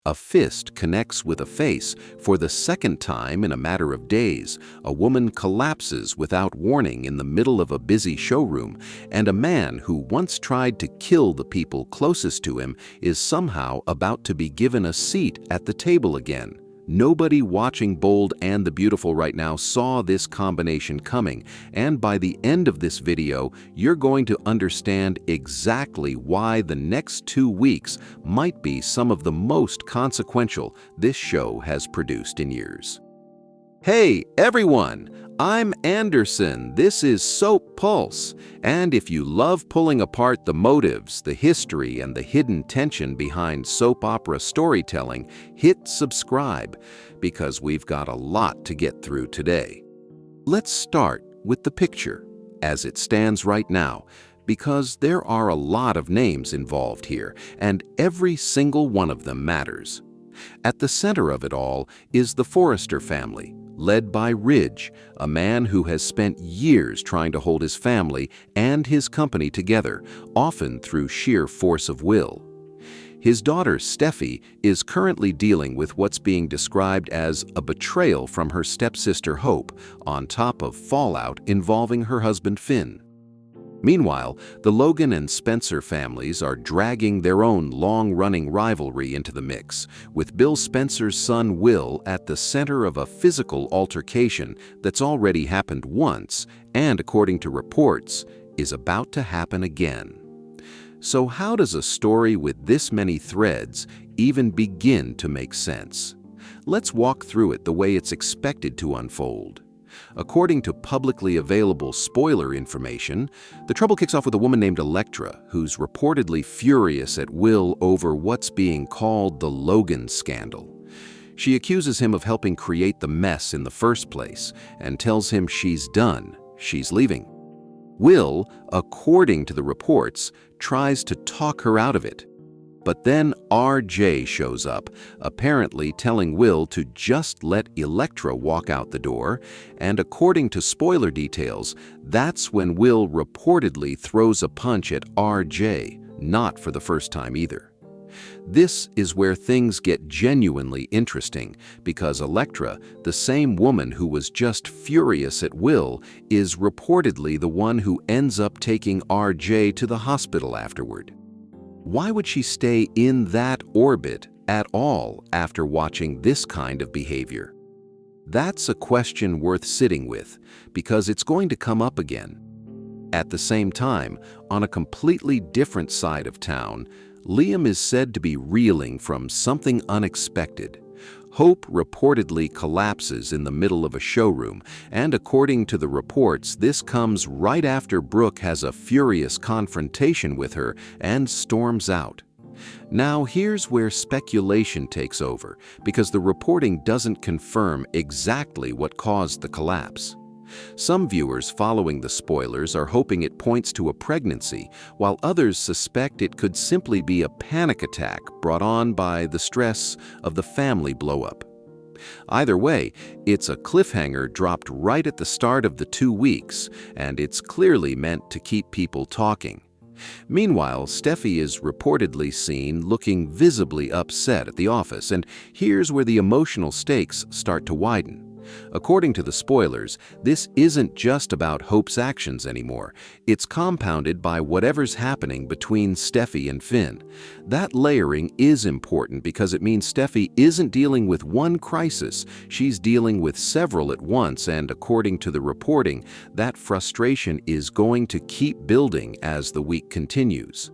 A fist connects with a face. For the second time in a matter of days, a woman collapses without warning in the middle of a busy showroom, and a man who once tried to kill the people closest to him is somehow about to be given a seat at the table again. Nobody watching Bold and the Beautiful right now saw this combination coming, and by the end of this video, you're going to understand exactly why the next 2 weeks might be some of the most consequential this show has produced in years. Hey everyone, I'm Anderson. This is Soap Pulse, and if you love pulling apart the motives, the history, and the hidden tension behind soap opera storytelling, hit subscribe, because we've got a lot to get through today. Let's start with the picture, as it stands right now, because there are a lot of names involved here, and every single one of them matters. At the center of it all is the Forrester family, led by Ridge, a man who has spent years trying to hold his family and his company together, often through sheer force of will. His daughter, Steffy, is currently dealing with what's being described as a betrayal from her stepsister Hope, on top of fallout involving her husband Finn. Meanwhile, the Logan and Spencer families are dragging their own long-running rivalry into the mix, with Bill Spencer's son Will at the center of a physical altercation that's already happened once and, according to reports, is about to happen again. So how does a story with this many threads even begin to make sense? Let's walk through it the way it's expected to unfold. According to publicly available spoiler information, the trouble kicks off with a woman named Electra, who's reportedly furious at Will over what's being called the Logan scandal. She accuses him of helping create the mess in the first place and tells him she's done, she's leaving. Will, according to the reports, tries to talk her out of it. But then RJ shows up, apparently telling Will to just let Electra walk out the door, and according to spoiler details, that's when Will reportedly throws a punch at RJ, not for the first time either. This is where things get genuinely interesting, because Electra, the same woman who was just furious at Will, is reportedly the one who ends up taking RJ to the hospital afterward. Why would she stay in that orbit at all after watching this kind of behavior? That's a question worth sitting with, because it's going to come up again. At the same time, on a completely different side of town, Liam is said to be reeling from something unexpected. Hope reportedly collapses in the middle of a showroom, and according to the reports, this comes right after Brooke has a furious confrontation with her and storms out. Now here's where speculation takes over, because the reporting doesn't confirm exactly what caused the collapse. Some viewers following the spoilers are hoping it points to a pregnancy, while others suspect it could simply be a panic attack brought on by the stress of the family blow-up. Either way, it's a cliffhanger dropped right at the start of the 2 weeks, and it's clearly meant to keep people talking. Meanwhile, Steffy is reportedly seen looking visibly upset at the office, and here's where the emotional stakes start to widen. According to the spoilers, this isn't just about Hope's actions anymore. It's compounded by whatever's happening between Steffy and Finn. That layering is important because it means Steffy isn't dealing with one crisis, she's dealing with several at once, and according to the reporting, that frustration is going to keep building as the week continues.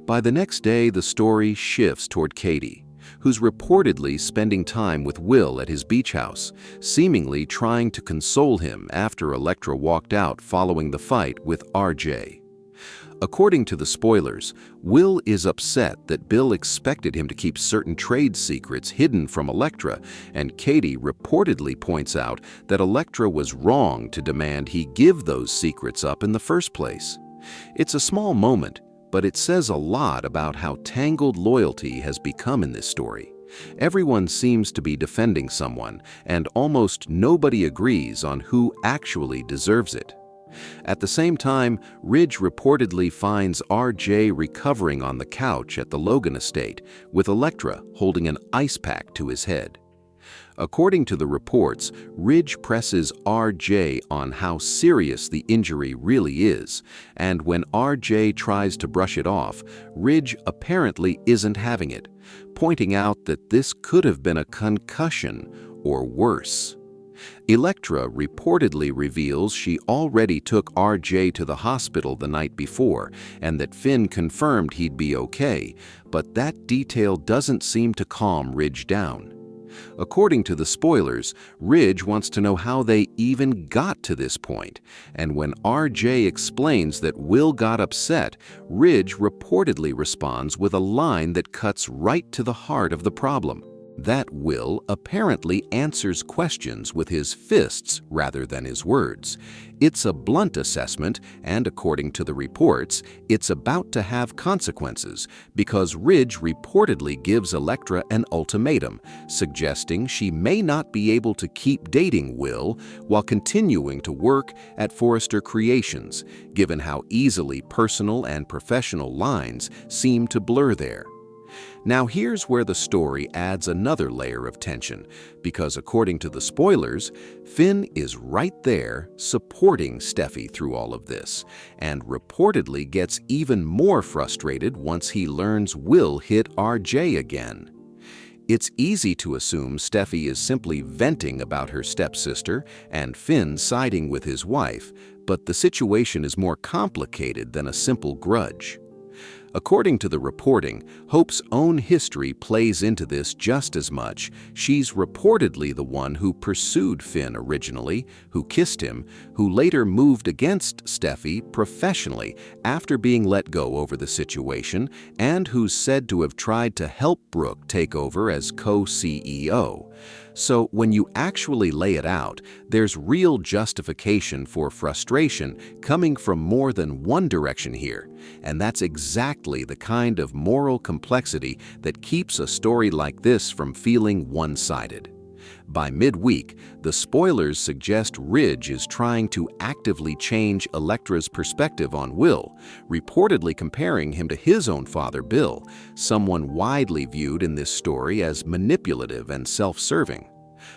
By the next day, the story shifts toward Katie, who's reportedly spending time with Will at his beach house, seemingly trying to console him after Electra walked out following the fight with RJ. According to the spoilers, Will is upset that Bill expected him to keep certain trade secrets hidden from Electra, and Katie reportedly points out that Electra was wrong to demand he give those secrets up in the first place. It's a small moment, but it says a lot about how tangled loyalty has become in this story. Everyone seems to be defending someone, and almost nobody agrees on who actually deserves it. At the same time, Ridge reportedly finds RJ recovering on the couch at the Logan estate, with Electra holding an ice pack to his head. According to the reports, Ridge presses RJ on how serious the injury really is, and when RJ tries to brush it off, Ridge apparently isn't having it, pointing out that this could have been a concussion or worse. Electra reportedly reveals she already took RJ to the hospital the night before and that Finn confirmed he'd be okay, but that detail doesn't seem to calm Ridge down. According to the spoilers, Ridge wants to know how they even got to this point, and when RJ explains that Will got upset, Ridge reportedly responds with a line that cuts right to the heart of the problem. That Will apparently answers questions with his fists rather than his words. It's a blunt assessment, and according to the reports, it's about to have consequences because Ridge reportedly gives Electra an ultimatum, suggesting she may not be able to keep dating Will while continuing to work at Forrester Creations, given how easily personal and professional lines seem to blur there. Now here's where the story adds another layer of tension, because according to the spoilers, Finn is right there supporting Steffy through all of this, and reportedly gets even more frustrated once he learns Will hit RJ again. It's easy to assume Steffy is simply venting about her stepsister and Finn siding with his wife, but the situation is more complicated than a simple grudge. According to the reporting, Hope's own history plays into this just as much. She's reportedly the one who pursued Finn originally, who kissed him, who later moved against Steffy professionally after being let go over the situation, and who's said to have tried to help Brooke take over as co-CEO. So when you actually lay it out, there's real justification for frustration coming from more than one direction here, and that's exactly the kind of moral complexity that keeps a story like this from feeling one-sided. By midweek, the spoilers suggest Ridge is trying to actively change Electra's perspective on Will, reportedly comparing him to his own father, Bill, someone widely viewed in this story as manipulative and self-serving.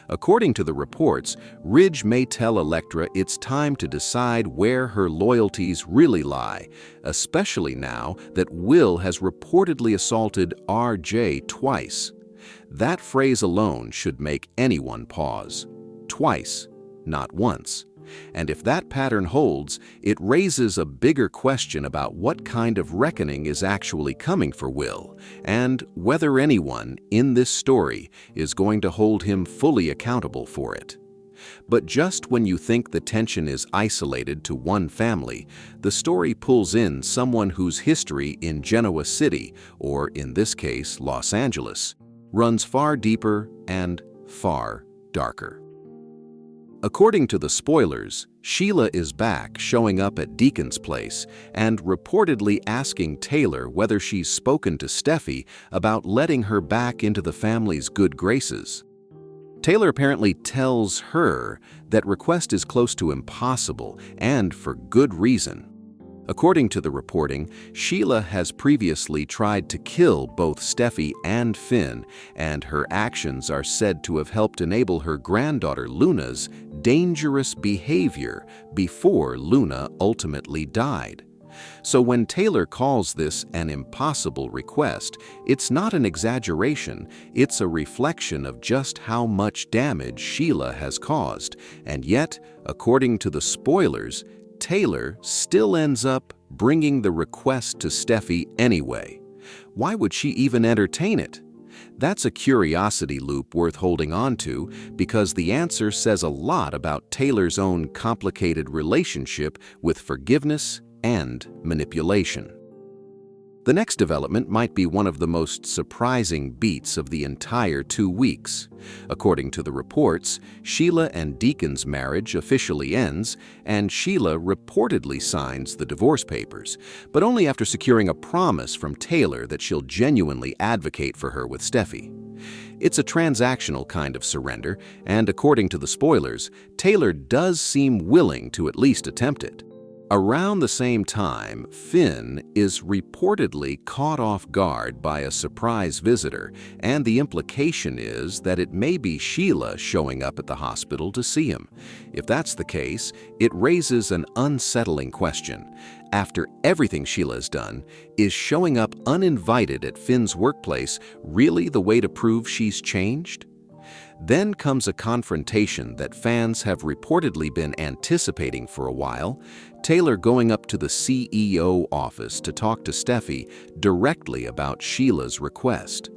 According to the reports, Ridge may tell Electra it's time to decide where her loyalties really lie, especially now that Will has reportedly assaulted RJ twice. That phrase alone should make anyone pause. Twice, not once. And if that pattern holds, it raises a bigger question about what kind of reckoning is actually coming for Will, and whether anyone in this story is going to hold him fully accountable for it. But just when you think the tension is isolated to one family, the story pulls in someone whose history in Genoa City, or in this case Los Angeles, runs far deeper and far darker. According to the spoilers, Sheila is back, showing up at Deacon's place and reportedly asking Taylor whether she's spoken to Steffy about letting her back into the family's good graces. Taylor apparently tells her that request is close to impossible, and for good reason. According to the reporting, Sheila has previously tried to kill both Steffy and Finn, and her actions are said to have helped enable her granddaughter Luna's dangerous behavior before Luna ultimately died. So when Taylor calls this an impossible request, it's not an exaggeration, it's a reflection of just how much damage Sheila has caused, and yet, according to the spoilers, Taylor still ends up bringing the request to Steffy anyway. Why would she even entertain it? That's a curiosity loop worth holding on to, because the answer says a lot about Taylor's own complicated relationship with forgiveness and manipulation. The next development might be one of the most surprising beats of the entire 2 weeks. According to the reports, Sheila and Deacon's marriage officially ends, and Sheila reportedly signs the divorce papers, but only after securing a promise from Taylor that she'll genuinely advocate for her with Steffy. It's a transactional kind of surrender, and according to the spoilers, Taylor does seem willing to at least attempt it. Around the same time, Finn is reportedly caught off guard by a surprise visitor, and the implication is that it may be Sheila showing up at the hospital to see him. If that's the case, it raises an unsettling question. After everything Sheila's done, is showing up uninvited at Finn's workplace really the way to prove she's changed? Then comes a confrontation that fans have reportedly been anticipating for a while, Taylor going up to the CEO office to talk to Steffy directly about Sheila's request.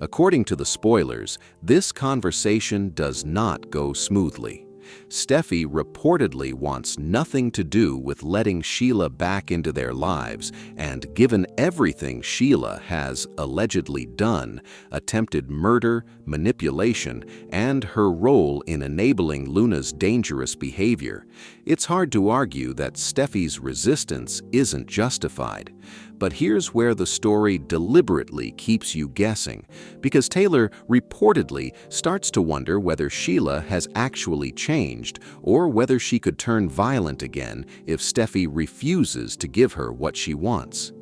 According to the spoilers, this conversation does not go smoothly. Steffy reportedly wants nothing to do with letting Sheila back into their lives, and given everything Sheila has allegedly done, attempted murder, manipulation, and her role in enabling Luna's dangerous behavior, it's hard to argue that Steffy's resistance isn't justified. But here's where the story deliberately keeps you guessing, because Taylor reportedly starts to wonder whether Sheila has actually changed or whether she could turn violent again if Steffy refuses to give her what she wants.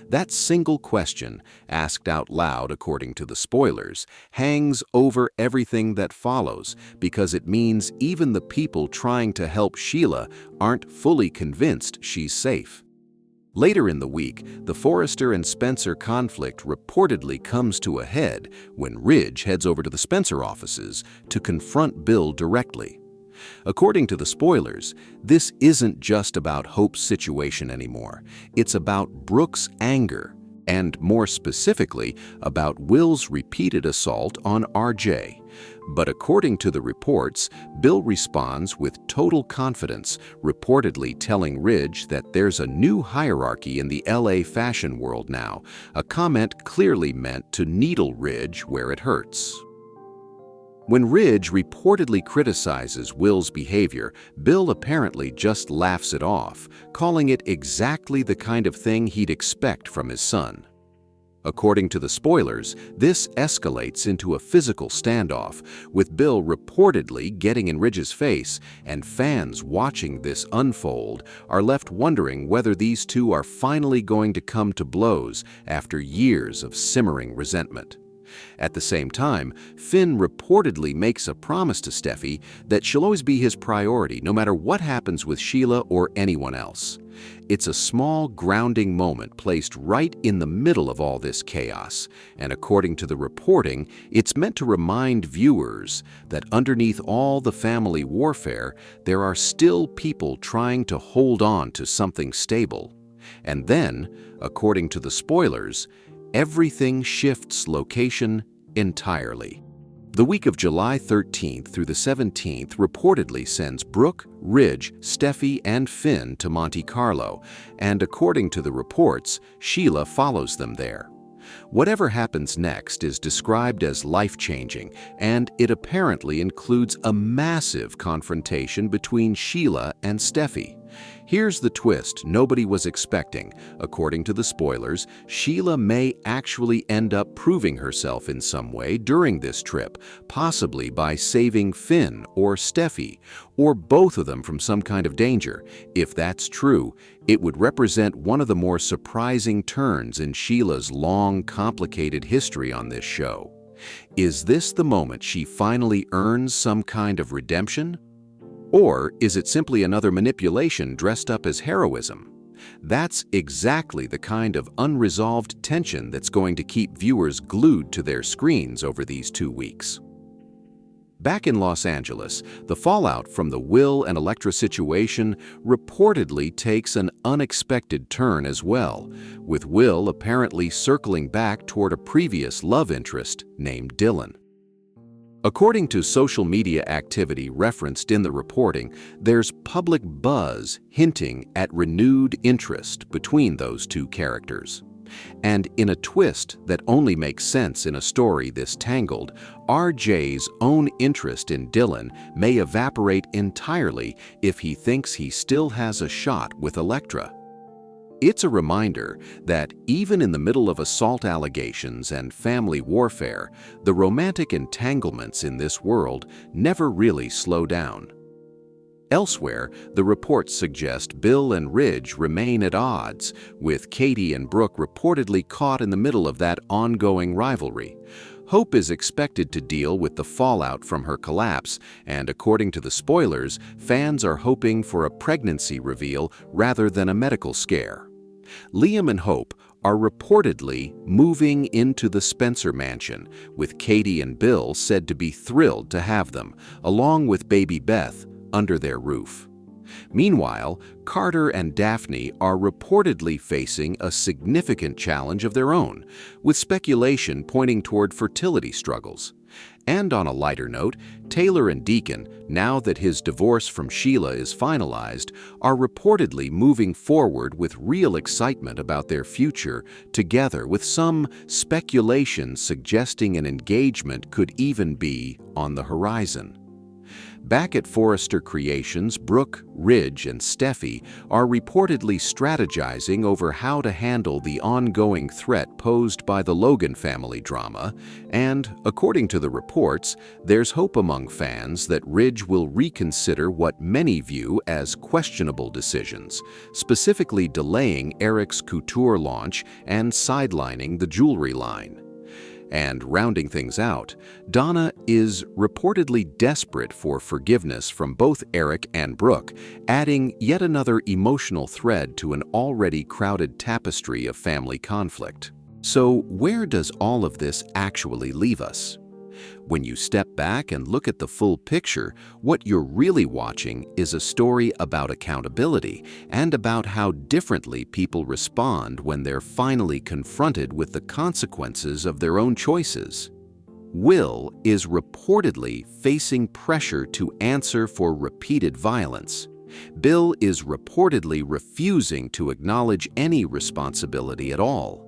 That single question, asked out loud according to the spoilers, hangs over everything that follows because it means even the people trying to help Sheila aren't fully convinced she's safe. Later in the week, the Forrester and Spencer conflict reportedly comes to a head when Ridge heads over to the Spencer offices to confront Bill directly. According to the spoilers, this isn't just about Hope's situation anymore. It's about Brooke's anger, and more specifically, about Will's repeated assault on RJ. But according to the reports, Bill responds with total confidence, reportedly telling Ridge that there's a new hierarchy in the LA fashion world now, a comment clearly meant to needle Ridge where it hurts. When Ridge reportedly criticizes Will's behavior, Bill apparently just laughs it off, calling it exactly the kind of thing he'd expect from his son. According to the spoilers, this escalates into a physical standoff, with Bill reportedly getting in Ridge's face, and fans watching this unfold are left wondering whether these two are finally going to come to blows after years of simmering resentment. At the same time, Finn reportedly makes a promise to Steffy that she'll always be his priority no matter what happens with Sheila or anyone else. It's a small, grounding moment placed right in the middle of all this chaos, and according to the reporting, it's meant to remind viewers that underneath all the family warfare, there are still people trying to hold on to something stable. And then, according to the spoilers, everything shifts location entirely. The week of July 13th through the 17th reportedly sends Brooke, Ridge, Steffy, and Finn to Monte Carlo, and according to the reports, Sheila follows them there. Whatever happens next is described as life-changing, and it apparently includes a massive confrontation between Sheila and Steffy. Here's the twist nobody was expecting. According to the spoilers, Sheila may actually end up proving herself in some way during this trip, possibly by saving Finn or Steffy, or both of them from some kind of danger. If that's true, it would represent one of the more surprising turns in Sheila's long, complicated history on this show. Is this the moment she finally earns some kind of redemption? Or is it simply another manipulation dressed up as heroism? That's exactly the kind of unresolved tension that's going to keep viewers glued to their screens over these 2 weeks. Back in Los Angeles, the fallout from the Will and Electra situation reportedly takes an unexpected turn as well, with Will apparently circling back toward a previous love interest named Dylan. According to social media activity referenced in the reporting, there's public buzz hinting at renewed interest between those two characters. And in a twist that only makes sense in a story this tangled, RJ's own interest in Dylan may evaporate entirely if he thinks he still has a shot with Electra. It's a reminder that even in the middle of assault allegations and family warfare, the romantic entanglements in this world never really slow down. Elsewhere, the reports suggest Bill and Ridge remain at odds, with Katie and Brooke reportedly caught in the middle of that ongoing rivalry. Hope is expected to deal with the fallout from her collapse, and according to the spoilers, fans are hoping for a pregnancy reveal rather than a medical scare. Liam and Hope are reportedly moving into the Spencer mansion, with Katie and Bill said to be thrilled to have them, along with baby Beth, under their roof. Meanwhile, Carter and Daphne are reportedly facing a significant challenge of their own, with speculation pointing toward fertility struggles. And on a lighter note, Taylor and Deacon, now that his divorce from Sheila is finalized, are reportedly moving forward with real excitement about their future together, with some speculation suggesting an engagement could even be on the horizon. Back at Forrester Creations, Brooke, Ridge, and Steffy are reportedly strategizing over how to handle the ongoing threat posed by the Logan family drama, and, according to the reports, there's hope among fans that Ridge will reconsider what many view as questionable decisions, specifically delaying Eric's couture launch and sidelining the jewelry line. And rounding things out, Donna is reportedly desperate for forgiveness from both Eric and Brooke, adding yet another emotional thread to an already crowded tapestry of family conflict. So where does all of this actually leave us? When you step back and look at the full picture, what you're really watching is a story about accountability and about how differently people respond when they're finally confronted with the consequences of their own choices. Will is reportedly facing pressure to answer for repeated violence. Bill is reportedly refusing to acknowledge any responsibility at all.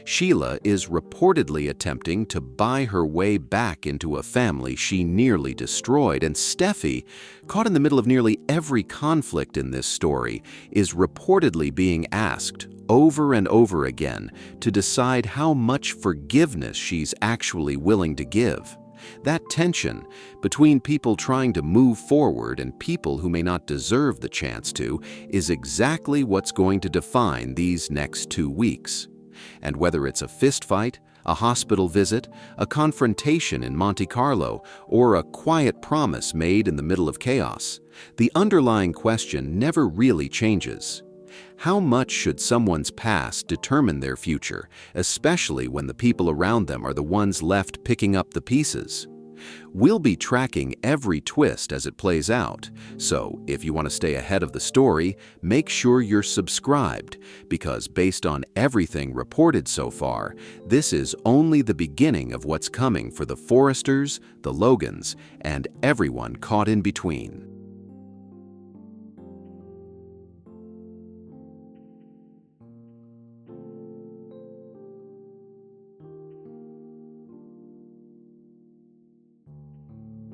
Sheila is reportedly attempting to buy her way back into a family she nearly destroyed, and Steffy, caught in the middle of nearly every conflict in this story, is reportedly being asked over and over again to decide how much forgiveness she's actually willing to give. That tension between people trying to move forward and people who may not deserve the chance to is exactly what's going to define these next 2 weeks. And whether it's a fistfight, a hospital visit, a confrontation in Monte Carlo, or a quiet promise made in the middle of chaos, the underlying question never really changes. How much should someone's past determine their future, especially when the people around them are the ones left picking up the pieces? We'll be tracking every twist as it plays out, so if you want to stay ahead of the story, make sure you're subscribed, because based on everything reported so far, this is only the beginning of what's coming for the Forresters, the Logans, and everyone caught in between.